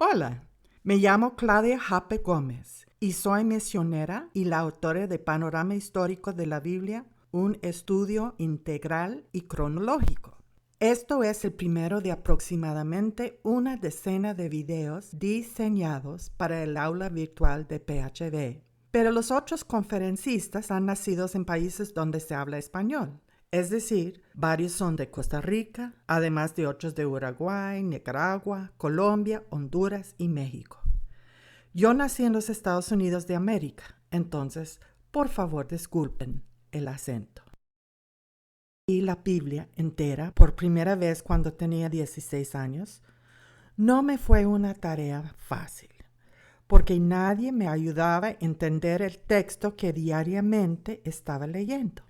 Hola, me llamo Claudia Jape Gómez y soy misionera y la autora de Panorama Histórico de la Biblia, un estudio integral y cronológico. Esto es el primero de aproximadamente una decena de videos diseñados para el aula virtual de PHB. Pero los otros conferencistas han nacido en países donde se habla español. Es decir, varios son de Costa Rica, además de otros de Uruguay, Nicaragua, Colombia, Honduras y México. Yo nací en los Estados Unidos de América, entonces, por favor, disculpen el acento. Y la Biblia entera por primera vez cuando tenía 16 años, no me fue una tarea fácil, porque nadie me ayudaba a entender el texto que diariamente estaba leyendo.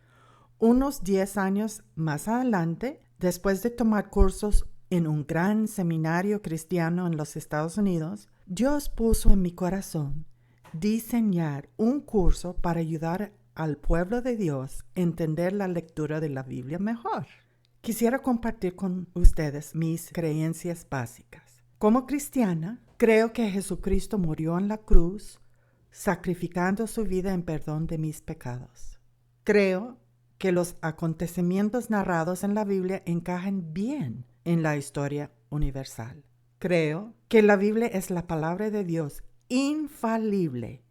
Unos 10 años más adelante, después de tomar cursos en un gran seminario cristiano en los Estados Unidos, Dios puso en mi corazón diseñar un curso para ayudar al pueblo de Dios a entender la lectura de la Biblia mejor. Quisiera compartir con ustedes mis creencias básicas. Como cristiana, creo que Jesucristo murió en la cruz, sacrificando su vida en perdón de mis pecados. Creo que los acontecimientos narrados en la Biblia encajan bien en la historia universal. Creo que la Biblia es la palabra de Dios infalible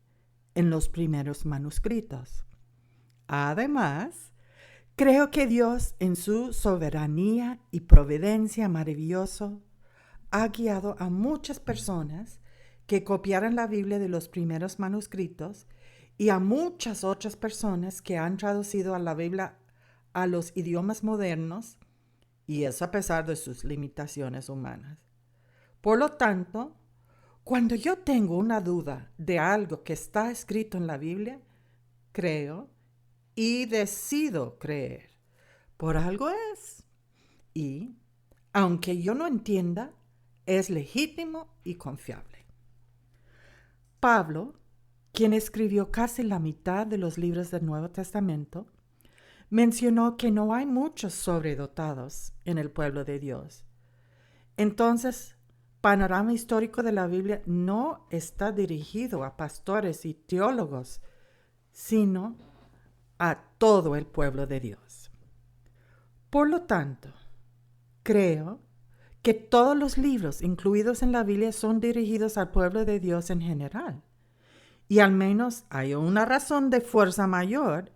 en los primeros manuscritos. Además, creo que Dios en su soberanía y providencia maravilloso ha guiado a muchas personas que copiaron la Biblia de los primeros manuscritos y a muchas otras personas que han traducido a la Biblia a los idiomas modernos, y eso a pesar de sus limitaciones humanas. Por lo tanto, cuando yo tengo una duda de algo que está escrito en la Biblia, creo y decido creer. Por algo es. Y, aunque yo no entienda, es legítimo y confiable. Pablo, quien escribió casi la mitad de los libros del Nuevo Testamento, mencionó que no hay muchos sobredotados en el pueblo de Dios. Entonces, Panorama Histórico de la Biblia no está dirigido a pastores y teólogos, sino a todo el pueblo de Dios. Por lo tanto, creo que todos los libros incluidos en la Biblia son dirigidos al pueblo de Dios en general. Y al menos hay una razón de fuerza mayor,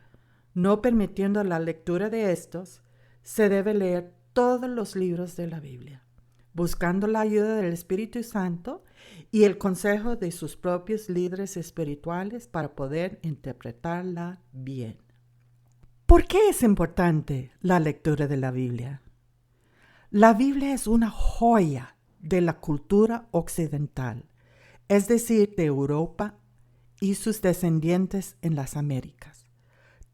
no permitiendo la lectura de estos, se debe leer todos los libros de la Biblia, buscando la ayuda del Espíritu Santo y el consejo de sus propios líderes espirituales para poder interpretarla bien. ¿Por qué es importante la lectura de la Biblia? La Biblia es una joya de la cultura occidental, es decir, de Europa y sus descendientes en las Américas.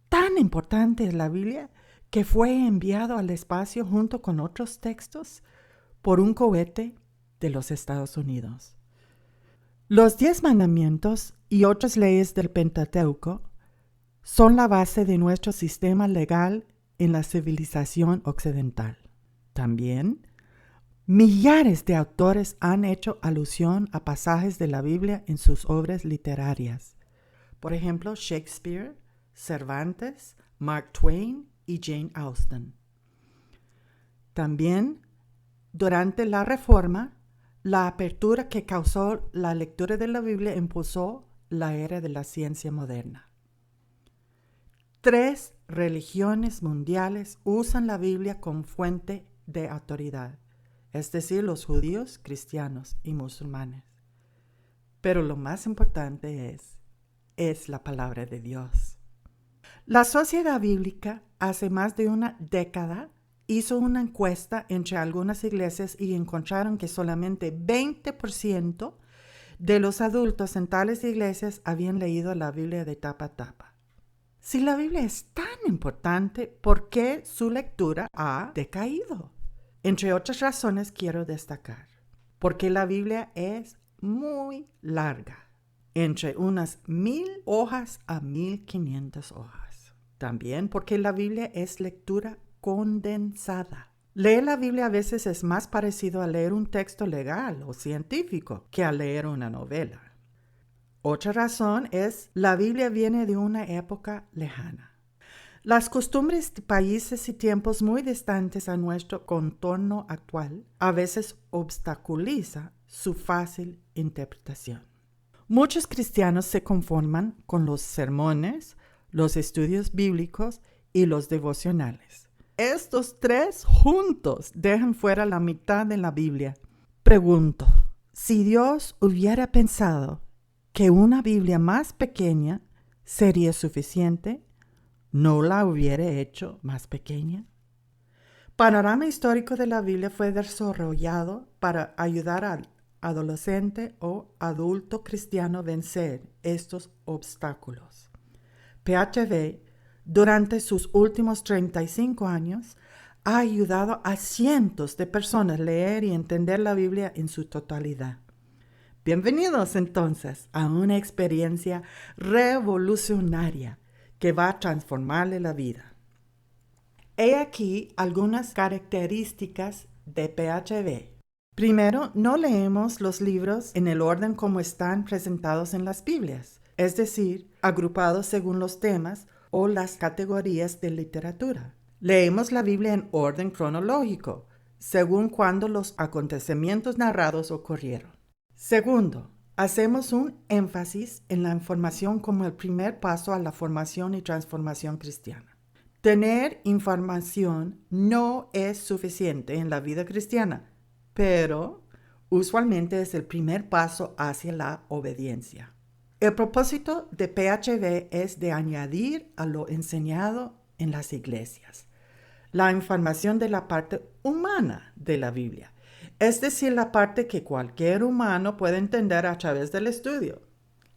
Tan importante es la Biblia que fue enviado al espacio junto con otros textos por un cohete de los Estados Unidos. Los 10 mandamientos y otras leyes del Pentateuco son la base de nuestro sistema legal en la civilización occidental. También, millares de autores han hecho alusión a pasajes de la Biblia en sus obras literarias. Por ejemplo, Shakespeare, Cervantes, Mark Twain y Jane Austen. También, durante la Reforma, la apertura que causó la lectura de la Biblia impulsó la era de la ciencia moderna. 3 religiones mundiales usan la Biblia como fuente de autoridad, es decir, los judíos, cristianos y musulmanes. Pero lo más importante es la palabra de Dios. La Sociedad Bíblica hace más de una década hizo una encuesta entre algunas iglesias y encontraron que solamente 20% de los adultos en tales iglesias habían leído la Biblia de tapa a tapa. Si la Biblia es tan importante, ¿por qué su lectura ha decaído? Entre otras razones quiero destacar, porque la Biblia es muy larga, entre unas 1000 hojas a 1500 hojas. También porque la Biblia es lectura condensada. Leer la Biblia a veces es más parecido a leer un texto legal o científico que a leer una novela. Otra razón es la Biblia viene de una época lejana. Las costumbres de países y tiempos muy distantes a nuestro contorno actual a veces obstaculiza su fácil interpretación. Muchos cristianos se conforman con los sermones, los estudios bíblicos y los devocionales. Estos tres juntos dejan fuera la mitad de la Biblia. Pregunto, si Dios hubiera pensado que una Biblia más pequeña sería suficiente, ¿no la hubiera hecho más pequeña? Panorama Histórico de la Biblia fue desarrollado para ayudar al adolescente o adulto cristiano a vencer estos obstáculos. PHV, durante sus últimos 35 años, ha ayudado a cientos de personas a leer y entender la Biblia en su totalidad. Bienvenidos entonces a una experiencia revolucionaria que va a transformarle la vida. He aquí algunas características de PHV. Primero, no leemos los libros en el orden como están presentados en las Biblias, es decir, agrupados según los temas o las categorías de literatura. Leemos la Biblia en orden cronológico, según cuando los acontecimientos narrados ocurrieron. Segundo, hacemos un énfasis en la información como el primer paso a la formación y transformación cristiana. Tener información no es suficiente en la vida cristiana, pero usualmente es el primer paso hacia la obediencia. El propósito de PHV es de añadir a lo enseñado en las iglesias la información de la parte humana de la Biblia, es decir, la parte que cualquier humano puede entender a través del estudio,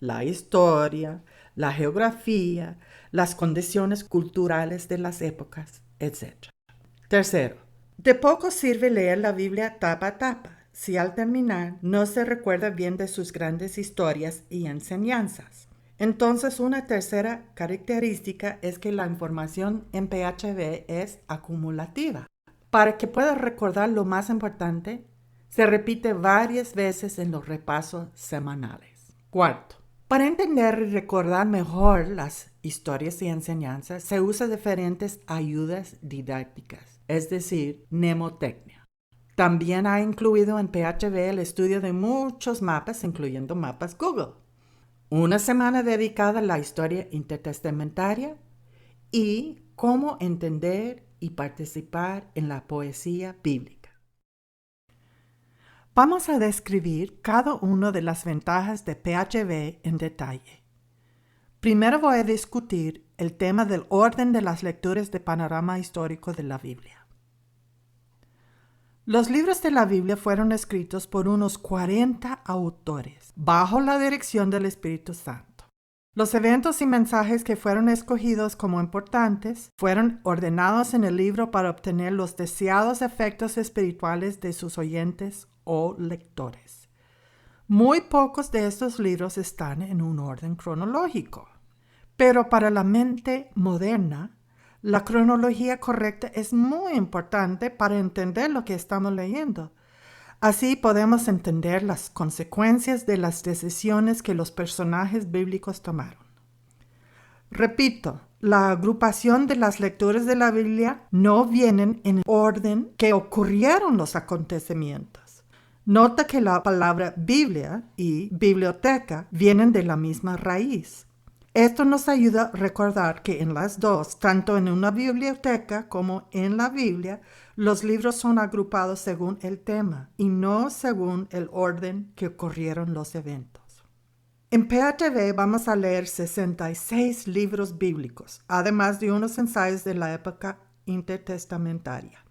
la historia, la geografía, las condiciones culturales de las épocas, etc. Tercero, de poco sirve leer la Biblia tapa a tapa si al terminar no se recuerda bien de sus grandes historias y enseñanzas. Entonces, una tercera característica es que la información en PHV es acumulativa. Para que puedas recordar lo más importante, se repite varias veces en los repasos semanales. Cuarto, para entender y recordar mejor las historias y enseñanzas, se usa diferentes ayudas didácticas, es decir, mnemotecnia. También ha incluido en PHV el estudio de muchos mapas, incluyendo mapas Google. Una semana dedicada a la historia intertestamentaria y cómo entender y participar en la poesía bíblica. Vamos a describir cada una de las ventajas de PHV en detalle. Primero voy a discutir el tema del orden de las lecturas de Panorama Histórico de la Biblia. Los libros de la Biblia fueron escritos por unos 40 autores, bajo la dirección del Espíritu Santo. Los eventos y mensajes que fueron escogidos como importantes fueron ordenados en el libro para obtener los deseados efectos espirituales de sus oyentes o lectores. Muy pocos de estos libros están en un orden cronológico, pero para la mente moderna, la cronología correcta es muy importante para entender lo que estamos leyendo. Así podemos entender las consecuencias de las decisiones que los personajes bíblicos tomaron. Repito, la agrupación de las lecturas de la Biblia no vienen en el orden que ocurrieron los acontecimientos. Nota que la palabra Biblia y biblioteca vienen de la misma raíz. Esto nos ayuda a recordar que en las dos, tanto en una biblioteca como en la Biblia, los libros son agrupados según el tema y no según el orden que ocurrieron los eventos. En PHV vamos a leer 66 libros bíblicos, además de unos ensayos de la época intertestamentaria.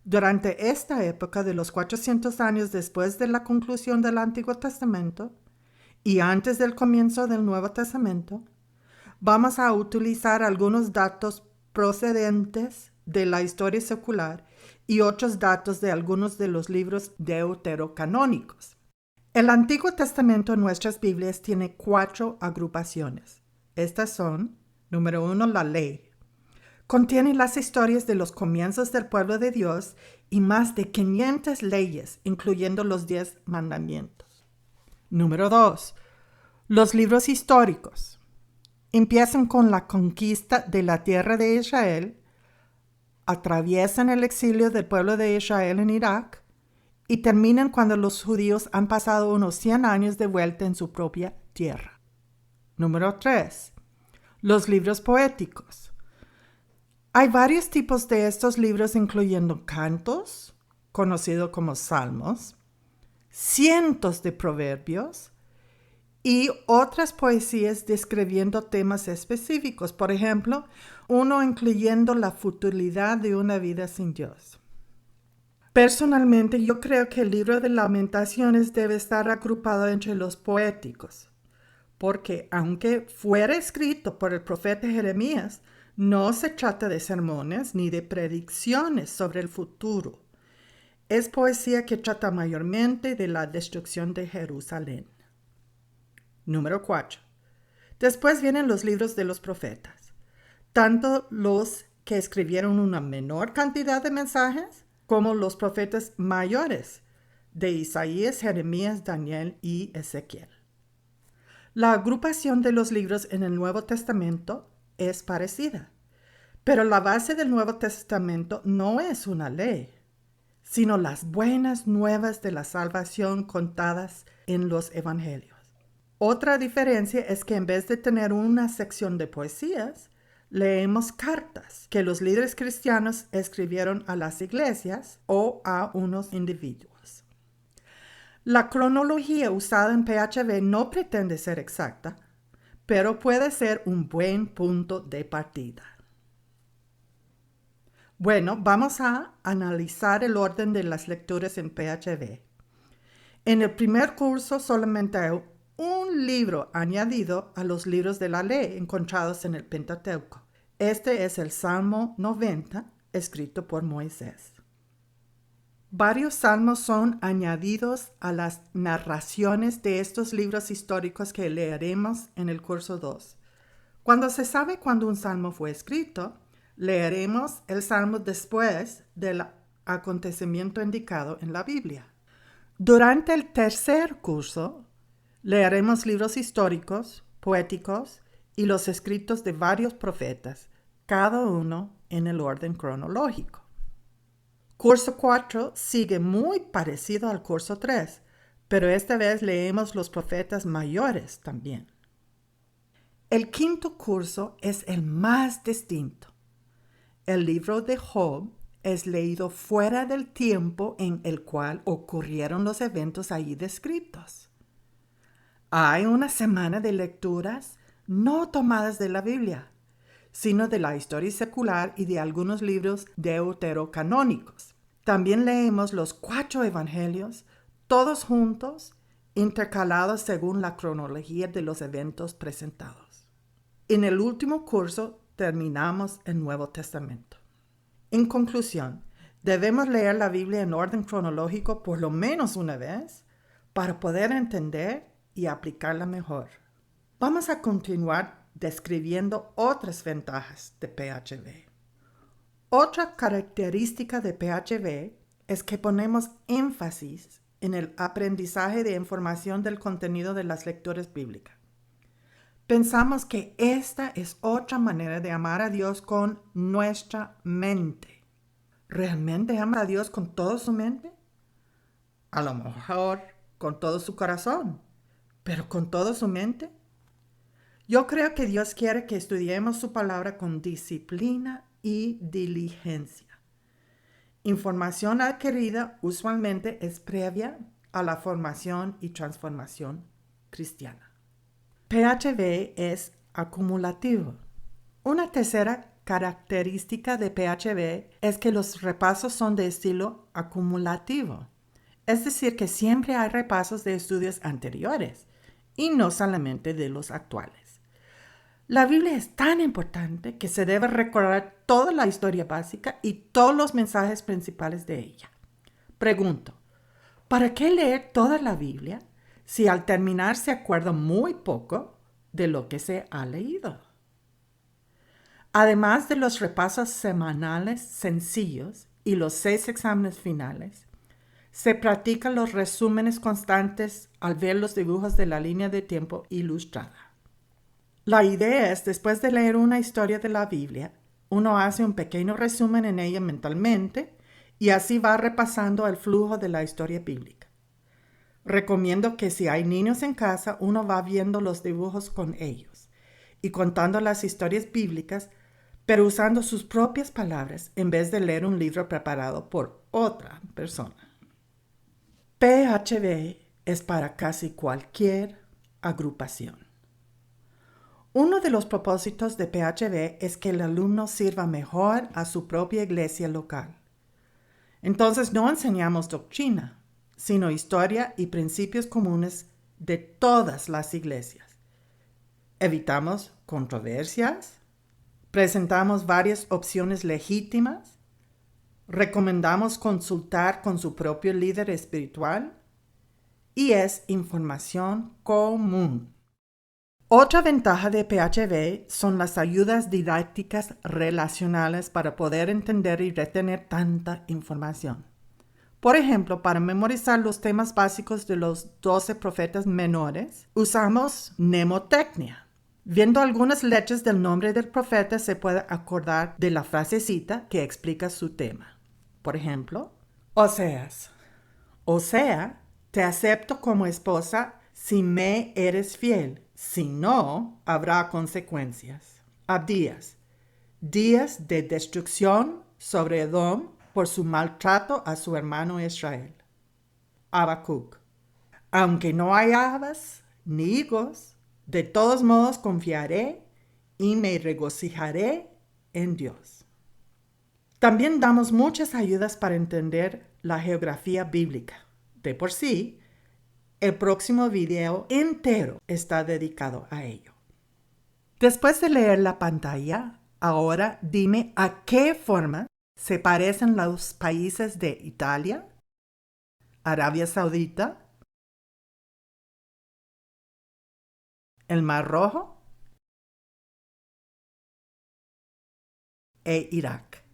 Durante esta época de los 400 años después de la conclusión del Antiguo Testamento, y antes del comienzo del Nuevo Testamento, vamos a utilizar algunos datos procedentes de la historia secular y otros datos de algunos de los libros deuterocanónicos. El Antiguo Testamento en nuestras Biblias tiene 4 agrupaciones. Estas son, número 1, la ley, Contiene las historias de los comienzos del pueblo de Dios y más de 500 leyes, incluyendo los 10 mandamientos. Número 2. Los libros históricos. Empiezan con la conquista de la tierra de Israel, atraviesan el exilio del pueblo de Israel en Irak y terminan cuando los judíos han pasado unos 100 años de vuelta en su propia tierra. Número 3. Los libros poéticos. Hay varios tipos de estos libros, incluyendo cantos, conocidos como salmos, cientos de proverbios y otras poesías describiendo temas específicos. Por ejemplo, uno incluyendo la futilidad de una vida sin Dios. Personalmente, yo creo que el libro de Lamentaciones debe estar agrupado entre los poéticos, porque aunque fuera escrito por el profeta Jeremías, no se trata de sermones ni de predicciones sobre el futuro. Es poesía que trata mayormente de la destrucción de Jerusalén. Número 4. Después vienen los libros de los profetas, tanto los que escribieron una menor cantidad de mensajes como los profetas mayores de Isaías, Jeremías, Daniel y Ezequiel. La agrupación de los libros en el Nuevo Testamento es parecida, pero la base del Nuevo Testamento no es una ley, sino las buenas nuevas de la salvación contadas en los evangelios. Otra diferencia es que en vez de tener una sección de poesías, leemos cartas que los líderes cristianos escribieron a las iglesias o a unos individuos. La cronología usada en PHB no pretende ser exacta, pero puede ser un buen punto de partida. Bueno, vamos a analizar el orden de las lecturas en PHB. En el primer curso solamente hay un libro añadido a los libros de la ley encontrados en el Pentateuco. Este es el Salmo 90, escrito por Moisés. Varios salmos son añadidos a las narraciones de estos libros históricos que leeremos en el curso 2. Cuando se sabe cuándo un salmo fue escrito, leeremos el salmo después del acontecimiento indicado en la Biblia. Durante el tercer curso, leeremos libros históricos, poéticos y los escritos de varios profetas, cada uno en el orden cronológico. Curso 4 sigue muy parecido al curso 3, pero esta vez leemos los profetas mayores también. El quinto curso es el más distinto. El libro de Job es leído fuera del tiempo en el cual ocurrieron los eventos allí descritos. Hay una semana de lecturas no tomadas de la Biblia, sino de la historia secular y de algunos libros deuterocanónicos. También leemos los 4 evangelios, todos juntos, intercalados según la cronología de los eventos presentados. En el último curso terminamos el Nuevo Testamento. En conclusión, debemos leer la Biblia en orden cronológico por lo menos una vez para poder entender y aplicarla mejor. Vamos a continuar describiendo otras ventajas de PHB. Otra característica de PHB es que ponemos énfasis en el aprendizaje de información del contenido de las lecturas bíblicas. Pensamos que esta es otra manera de amar a Dios con nuestra mente. ¿Realmente ama a Dios con toda su mente? A lo mejor con todo su corazón, pero con toda su mente. Yo creo que Dios quiere que estudiemos su palabra con disciplina y diligencia. Información adquirida usualmente es previa a la formación y transformación cristiana. PHB es acumulativo. Una tercera característica de PHB es que los repasos son de estilo acumulativo. Es decir, que siempre hay repasos de estudios anteriores y no solamente de los actuales. La Biblia es tan importante que se debe recordar toda la historia básica y todos los mensajes principales de ella. Pregunto, ¿para qué leer toda la Biblia si al terminar se acuerda muy poco de lo que se ha leído? Además de los repasos semanales sencillos y los 6 exámenes finales, se practican los resúmenes constantes al ver los dibujos de la línea de tiempo ilustrada. La idea es, después de leer una historia de la Biblia, uno hace un pequeño resumen en ella mentalmente y así va repasando el flujo de la historia bíblica. Recomiendo que si hay niños en casa, uno va viendo los dibujos con ellos y contando las historias bíblicas, pero usando sus propias palabras en vez de leer un libro preparado por otra persona. PHB es para casi cualquier agrupación. Uno de los propósitos de PHB es que el alumno sirva mejor a su propia iglesia local. Entonces no enseñamos doctrina, sino historia y principios comunes de todas las iglesias. Evitamos controversias, presentamos varias opciones legítimas, recomendamos consultar con su propio líder espiritual y es información común. Otra ventaja de PHB son las ayudas didácticas relacionales para poder entender y retener tanta información. Por ejemplo, para memorizar los temas básicos de los 12 profetas menores, usamos mnemotecnia. Viendo algunas letras del nombre del profeta se puede acordar de la frasecita que explica su tema. Por ejemplo, Oseas. O sea, te acepto como esposa si me eres fiel. Si no, habrá consecuencias. Abdías. Días de destrucción sobre Edom por su maltrato a su hermano Israel. Habacuc. Aunque no hay habas ni higos, de todos modos confiaré y me regocijaré en Dios. También damos muchas ayudas para entender la geografía bíblica. De por sí, el próximo video entero está dedicado a ello. Después de leer la pantalla, ahora dime a qué forma se parecen los países de Italia, Arabia Saudita, el Mar Rojo e Irak.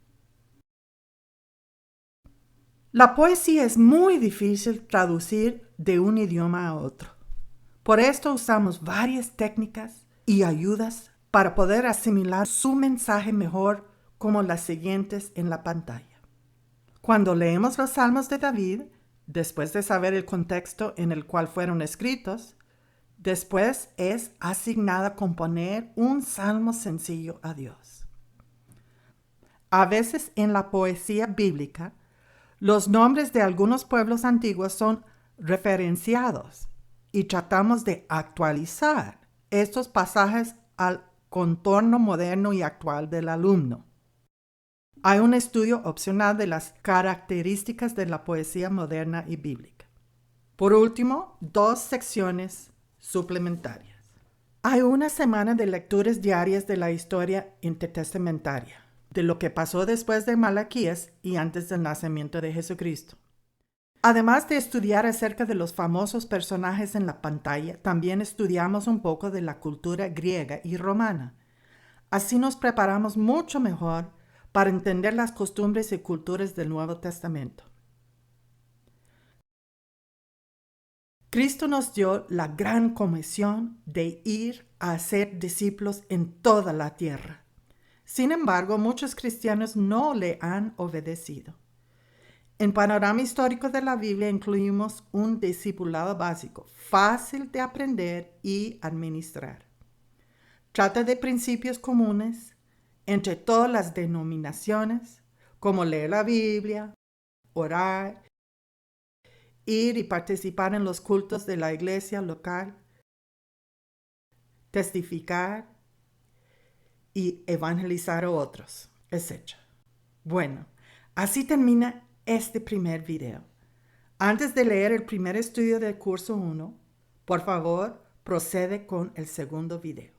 La poesía es muy difícil traducir de un idioma a otro. Por esto usamos varias técnicas y ayudas para poder asimilar su mensaje mejor, como las siguientes en la pantalla. Cuando leemos los Salmos de David, después de saber el contexto en el cual fueron escritos, después es asignada componer un salmo sencillo a Dios. A veces en la poesía bíblica, los nombres de algunos pueblos antiguos son referenciados y tratamos de actualizar estos pasajes al contorno moderno y actual del alumno. Hay un estudio opcional de las características de la poesía moderna y bíblica. Por último, 2 secciones suplementarias. Hay una semana de lecturas diarias de la historia intertestamentaria, de lo que pasó después de Malaquías y antes del nacimiento de Jesucristo. Además de estudiar acerca de los famosos personajes en la pantalla, también estudiamos un poco de la cultura griega y romana. Así nos preparamos mucho mejor para entender las costumbres y culturas del Nuevo Testamento. Cristo nos dio la gran comisión de ir a hacer discípulos en toda la tierra. Sin embargo, muchos cristianos no le han obedecido. En Panorama Histórico de la Biblia incluimos un discipulado básico, fácil de aprender y administrar. Trata de principios comunes entre todas las denominaciones, como leer la Biblia, orar, ir y participar en los cultos de la iglesia local, testificar y evangelizar a otros, etc. Bueno, así termina este primer video. Antes de leer el primer estudio del curso 1, por favor, procede con el segundo video.